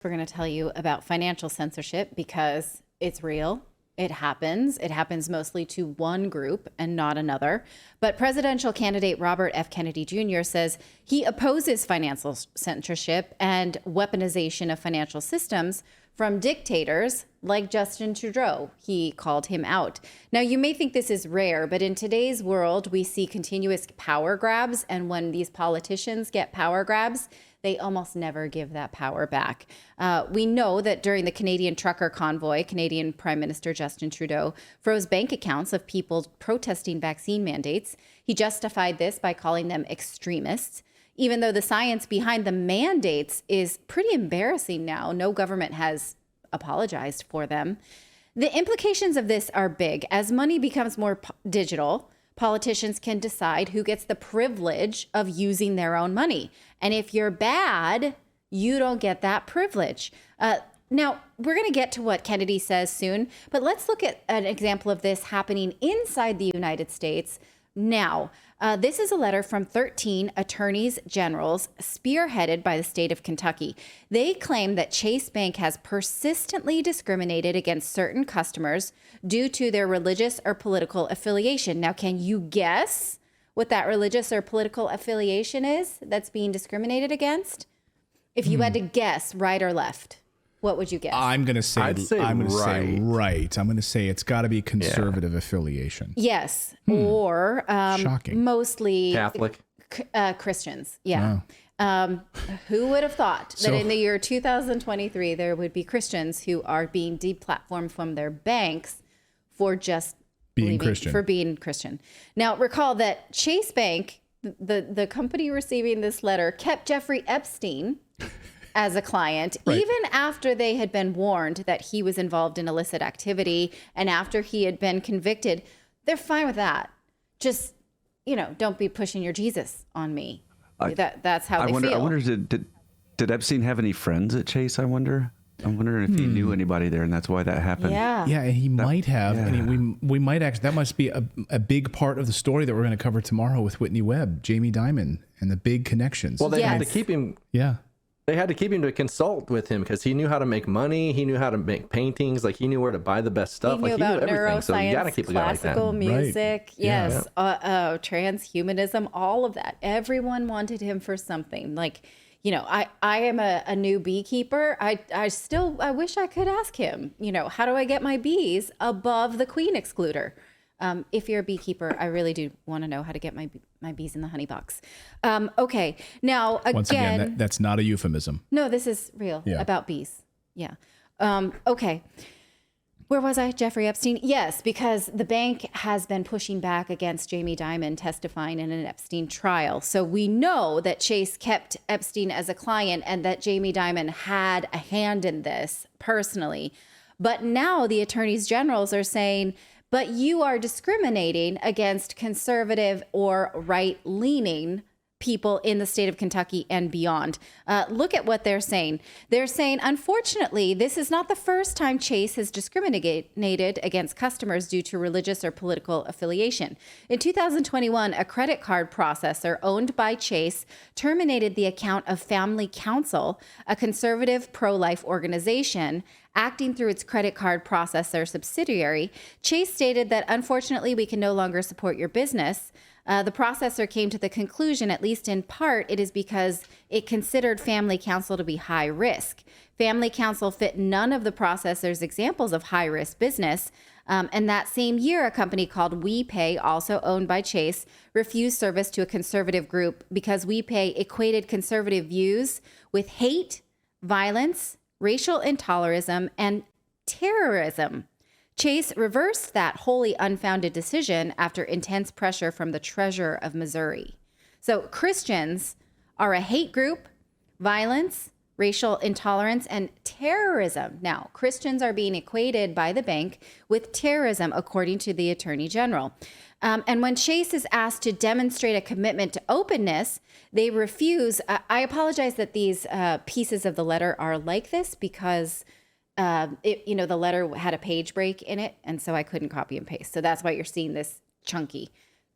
We're going to tell you about financial censorship because it's real. It happens. It happens mostly to one group and not another. But presidential candidate Robert F. Kennedy Jr. says he opposes financial censorship and weaponization of financial systems from dictators like Justin Trudeau. He called him out. Now, you may think this is rare, but in today's world, we see continuous power grabs. And when these politicians get power grabs, they almost never give that power back. We know that during the Canadian trucker convoy, Canadian Prime Minister Justin Trudeau froze bank accounts of people protesting vaccine mandates. He justified this by calling them extremists, even though the science behind the mandates is pretty embarrassing now. No government has apologized for them. The implications of this are big. As money becomes more digital, politicians can decide who gets the privilege of using their own money. And if you're bad, you don't get that privilege. Now, we're going to get to what Kennedy says soon, but let's look at an example of this happening inside the United States now. This is a letter from 13 attorneys generals spearheaded by the state of Kentucky. They claim that Chase Bank has persistently discriminated against certain customers due to their religious or political affiliation. Now, can you guess what that religious or political affiliation is that's being discriminated against? If you had to guess right or left, what would you guess? I'm going to say right. I'm going to say it's got to be conservative affiliation. Yes, or Shocking. Mostly Catholic. Christians. Yeah. Wow. Who would have thought that in the year 2023 there would be Christians who are being deplatformed from their banks for just being Christian? Now, recall that Chase Bank, the company receiving this letter, kept Jeffrey Epstein as a client, right, even after they had been warned that he was involved in illicit activity and after he had been convicted. They're fine with that. Just, don't be pushing your Jesus on me. That's how they feel. I wonder, did Epstein have any friends at Chase? I'm wondering if he knew anybody there, and that's why that happened. Yeah, and he might have. Yeah. And we might actually. That must be a big part of the story that we're going to cover tomorrow with Whitney Webb, Jamie Dimon, and the big connections. Well, they had to keep him. Yeah. They had to keep him to consult with him because he knew how to make money. He knew how to make paintings. Like he knew where to buy the best stuff. He knew about neuroscience, so you gotta keep the guy like that. Classical music, right. Yes, yeah. Transhumanism, all of that. Everyone wanted him for something. Like, I am a new beekeeper. I wish I could ask him, how do I get my bees above the queen excluder? If you're a beekeeper, I really do want to know how to get my bees in the honey box. Okay. Now, again. Once again, that's not a euphemism. No, this is real about bees. Yeah. Okay. Where was I? Jeffrey Epstein? Yes, because the bank has been pushing back against Jamie Dimon testifying in an Epstein trial. So we know that Chase kept Epstein as a client and that Jamie Dimon had a hand in this personally. But now the attorneys generals are saying, but you are discriminating against conservative or right-leaning people in the state of Kentucky and beyond. Look at what they're saying. They're saying, unfortunately, this is not the first time Chase has discriminated against customers due to religious or political affiliation. In 2021, a credit card processor owned by Chase terminated the account of Family Council, a conservative pro-life organization, acting through its credit card processor subsidiary. Chase stated that, unfortunately, we can no longer support your business. The processor came to the conclusion, at least in part, it is because it considered Family Council to be high risk. Family Council fit none of the processor's examples of high risk business. And that same year, a company called WePay, also owned by Chase, refused service to a conservative group because WePay equated conservative views with hate, violence, racial intolerism, and terrorism. Chase reversed that wholly unfounded decision after intense pressure from the treasurer of Missouri. So Christians are a hate group, violence, racial intolerance, and terrorism. Now, Christians are being equated by the bank with terrorism, according to the Attorney General. And when Chase is asked to demonstrate a commitment to openness, they refuse. I apologize that these pieces of the letter are like this because the letter had a page break in it, and so I couldn't copy and paste. So that's why you're seeing this chunky.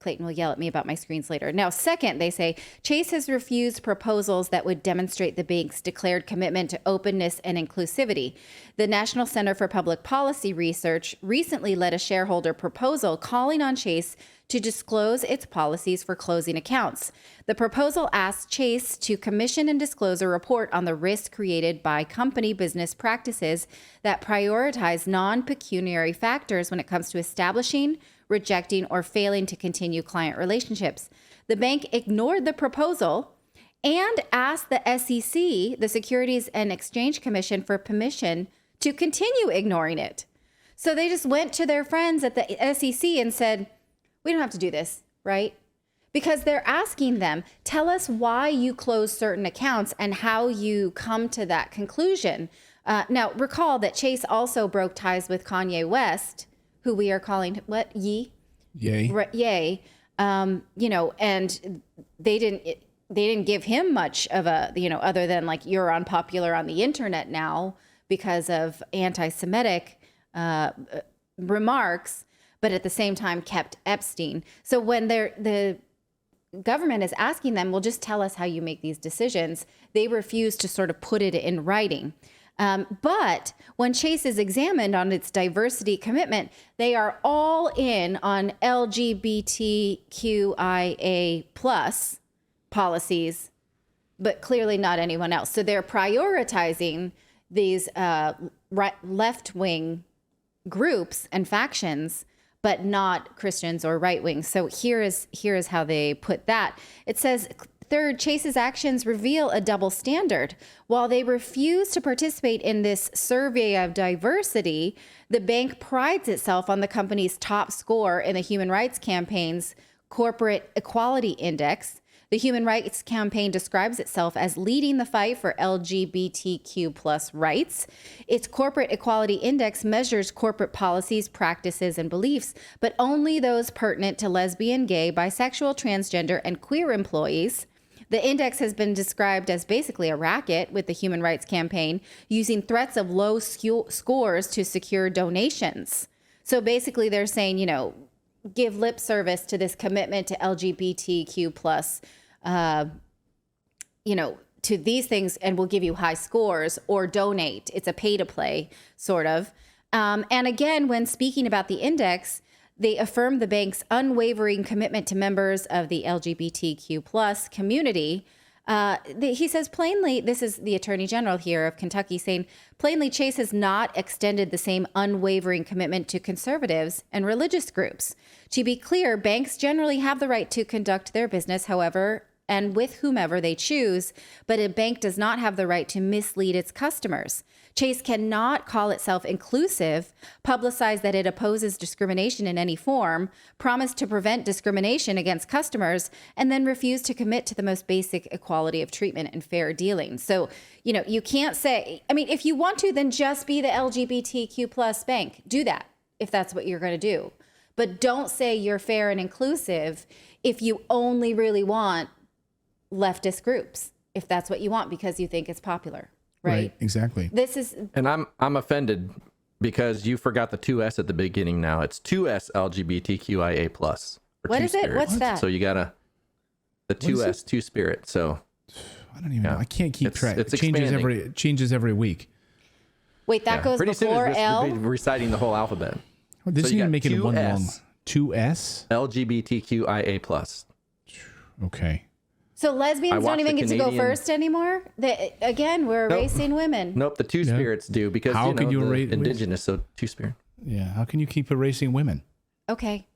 Clayton will yell at me about my screens later. Now, second, they say Chase has refused proposals that would demonstrate the bank's declared commitment to openness and inclusivity. The National Center for Public Policy Research recently led a shareholder proposal calling on Chase to disclose its policies for closing accounts. The proposal asks Chase to commission and disclose a report on the risk created by company business practices that prioritize non-pecuniary factors when it comes to establishing, rejecting, or failing to continue client relationships. The bank ignored the proposal and asked the SEC, the Securities and Exchange Commission, for permission to continue ignoring it. So they just went to their friends at the SEC and said, we don't have to do this, right? Because they're asking them, tell us why you close certain accounts and how you come to that conclusion. Now, recall that Chase also broke ties with Kanye West, who we are calling, what, Yay. You know, and they didn't give him much of a, you know, other than like, you're unpopular on the internet now because of anti-Semitic remarks, but at the same time kept Epstein. So when the government is asking them, well, just tell us how you make these decisions, they refuse to sort of put it in writing. But when Chase is examined on its diversity commitment, they are all in on LGBTQIA plus policies, but clearly not anyone else. So they're prioritizing these left-wing groups and factions, but not Christians or right wing. So here is how they put that. It says, third, Chase's actions reveal a double standard. While they refuse to participate in this survey of diversity, the bank prides itself on the company's top score in the Human Rights Campaign's Corporate Equality Index. The Human Rights Campaign describes itself as leading the fight for LGBTQ plus rights. Its Corporate Equality Index measures corporate policies, practices, and beliefs, but only those pertinent to lesbian, gay, bisexual, transgender, and queer employees. The index has been described as basically a racket with the Human Rights Campaign, using threats of low scores to secure donations. So basically they're saying, you know, give lip service to this commitment to LGBTQ plus, you know, to these things, and we'll give you high scores, or donate. It's a pay to play sort of. And again, when speaking about the index, they affirm the bank's unwavering commitment to members of the LGBTQ plus community. He says plainly, this is the Attorney General here of Kentucky saying, plainly, Chase has not extended the same unwavering commitment to conservatives and religious groups. To be clear, banks generally have the right to conduct their business, however, and with whomever they choose, but a bank does not have the right to mislead its customers. Chase cannot call itself inclusive, publicize that it opposes discrimination in any form, promise to prevent discrimination against customers, and then refuse to commit to the most basic equality of treatment and fair dealing. So, you know, you can't say, I mean, if you want to, then just be the LGBTQ plus bank. Do that if that's what you're going to do. But don't say you're fair and inclusive if you only really want leftist groups, if that's what you want because you think it's popular. Right, exactly. This is, and I'm offended because you forgot the 2S at the beginning. Now it's 2S LGBTQIA plus. What is it? What's that? So you gotta the 2S, two spirit. So I don't even know. I can't keep track. It's it changes every week. Wait, that goes pretty before soon L. We'll be reciting the whole alphabet. Oh, this so is make it one long 2S LGBTQIA plus. Okay. So lesbians don't even get to go first anymore? Again, we're erasing women. Nope, the two spirits do because how can you erase indigenous, so two spirit. Yeah, how can you keep erasing women? Okay.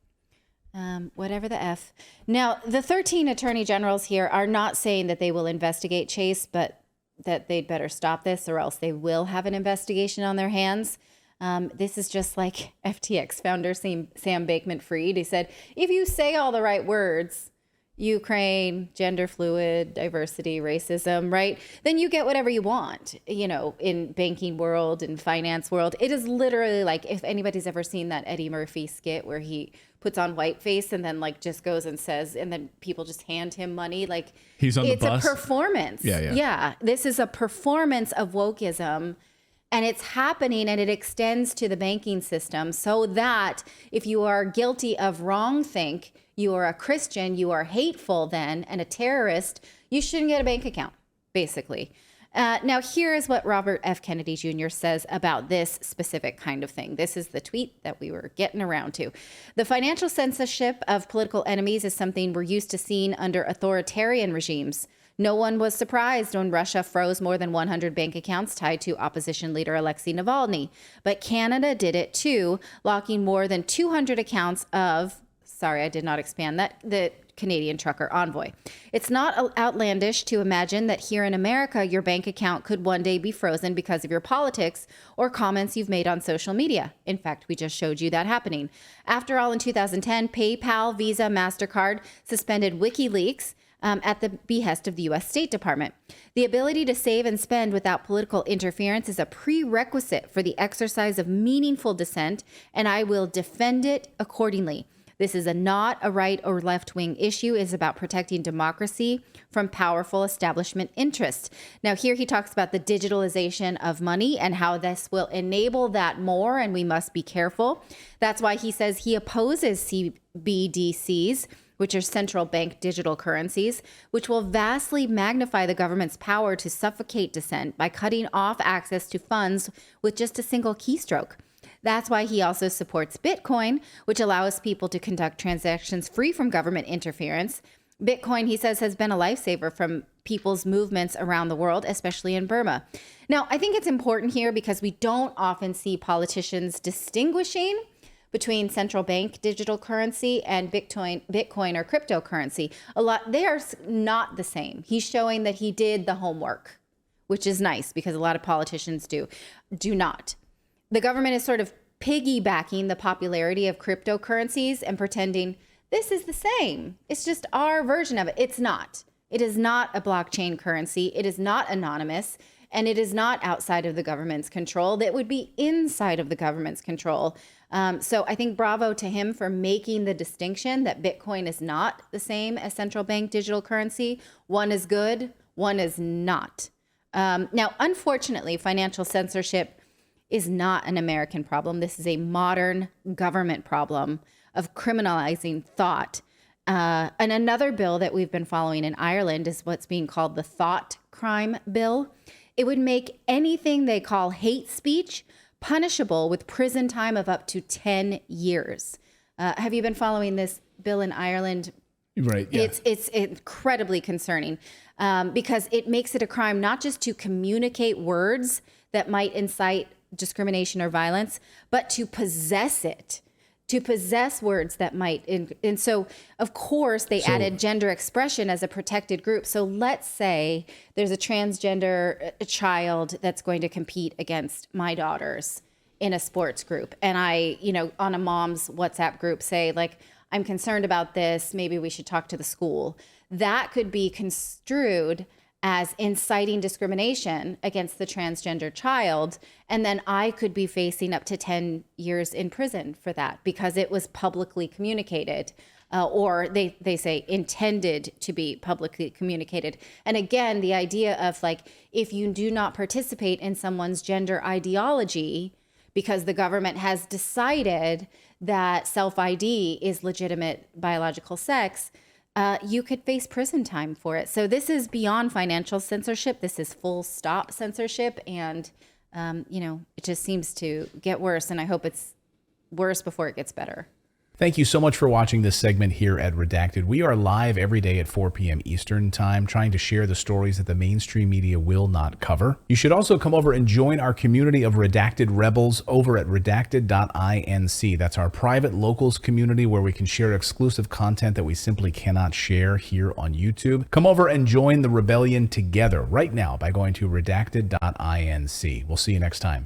Whatever the F. Now, the 13 attorney generals here are not saying that they will investigate Chase, but that they'd better stop this or else they will have an investigation on their hands. This is just like FTX founder Sam Bankman-Fried. He said, if you say all the right words, Ukraine, gender fluid, diversity, racism, right? Then you get whatever you want, you know, in banking world and finance world. It is literally like, if anybody's ever seen that Eddie Murphy skit where he puts on whiteface and then like just goes and says, and then people just hand him money. Like he's on the bus. It's a performance. Yeah. This is a performance of wokeism. And it's happening, and it extends to the banking system, so that if you are guilty of wrongthink, you are a Christian, you are hateful then, and a terrorist, you shouldn't get a bank account, basically. Now, here is what Robert F. Kennedy Jr. says about this specific kind of thing. This is the tweet that we were getting around to. The financial censorship of political enemies is something we're used to seeing under authoritarian regimes. No one was surprised when Russia froze more than 100 bank accounts tied to opposition leader Alexei Navalny. But Canada did it too, locking more than 200 accounts of, sorry, I did not expand that, the Canadian trucker Envoy. It's not outlandish to imagine that here in America, your bank account could one day be frozen because of your politics or comments you've made on social media. In fact, we just showed you that happening. After all, in 2010, PayPal, Visa, MasterCard suspended WikiLeaks at the behest of the U.S. State Department. The ability to save and spend without political interference is a prerequisite for the exercise of meaningful dissent, and I will defend it accordingly. This is not a right or left-wing issue. It's about protecting democracy from powerful establishment interests. Now, here he talks about the digitalization of money and how this will enable that more, and we must be careful. That's why he says he opposes CBDCs, which are central bank digital currencies, which will vastly magnify the government's power to suffocate dissent by cutting off access to funds with just a single keystroke. That's why he also supports Bitcoin, which allows people to conduct transactions free from government interference. Bitcoin, he says, has been a lifesaver from people's movements around the world, especially in Burma. Now, I think it's important here because we don't often see politicians distinguishing between central bank digital currency and Bitcoin or cryptocurrency. They are not the same. He's showing that he did the homework, which is nice because a lot of politicians do not. The government is sort of piggybacking the popularity of cryptocurrencies and pretending this is the same. It's just our version of it. It's not. It is not a blockchain currency. It is not anonymous, and it is not outside of the government's control. That would be inside of the government's control. So I think bravo to him for making the distinction that Bitcoin is not the same as central bank digital currency. One is good, one is not. Now, unfortunately, financial censorship is not an American problem. This is a modern government problem of criminalizing thought. And another bill that we've been following in Ireland is what's being called the Thought Crime Bill. It would make anything they call hate speech punishable with prison time of up to 10 years. Have you been following this bill in Ireland? Right. Yeah. It's incredibly concerning because it makes it a crime not just to communicate words that might incite discrimination or violence, but to possess it, to possess words that might. And so, of course, they added gender expression as a protected group. So let's say there's a transgender child that's going to compete against my daughters in a sports group. And I, on a mom's WhatsApp group say, like, I'm concerned about this. Maybe we should talk to the school. That could be construed as inciting discrimination against the transgender child. And then I could be facing up to 10 years in prison for that because it was publicly communicated or they say intended to be publicly communicated. And again, the idea of like, if you do not participate in someone's gender ideology because the government has decided that self-ID is legitimate biological sex, you could face prison time for it. So this is beyond financial censorship. This is full stop censorship. And, it just seems to get worse. And I hope it's worse before it gets better. Thank you so much for watching this segment here at Redacted. We are live every day at 4 p.m. Eastern Time, trying to share the stories that the mainstream media will not cover. You should also come over and join our community of Redacted Rebels over at redacted.inc. That's our private locals community where we can share exclusive content that we simply cannot share here on YouTube. Come over and join the rebellion together right now by going to redacted.inc. We'll see you next time.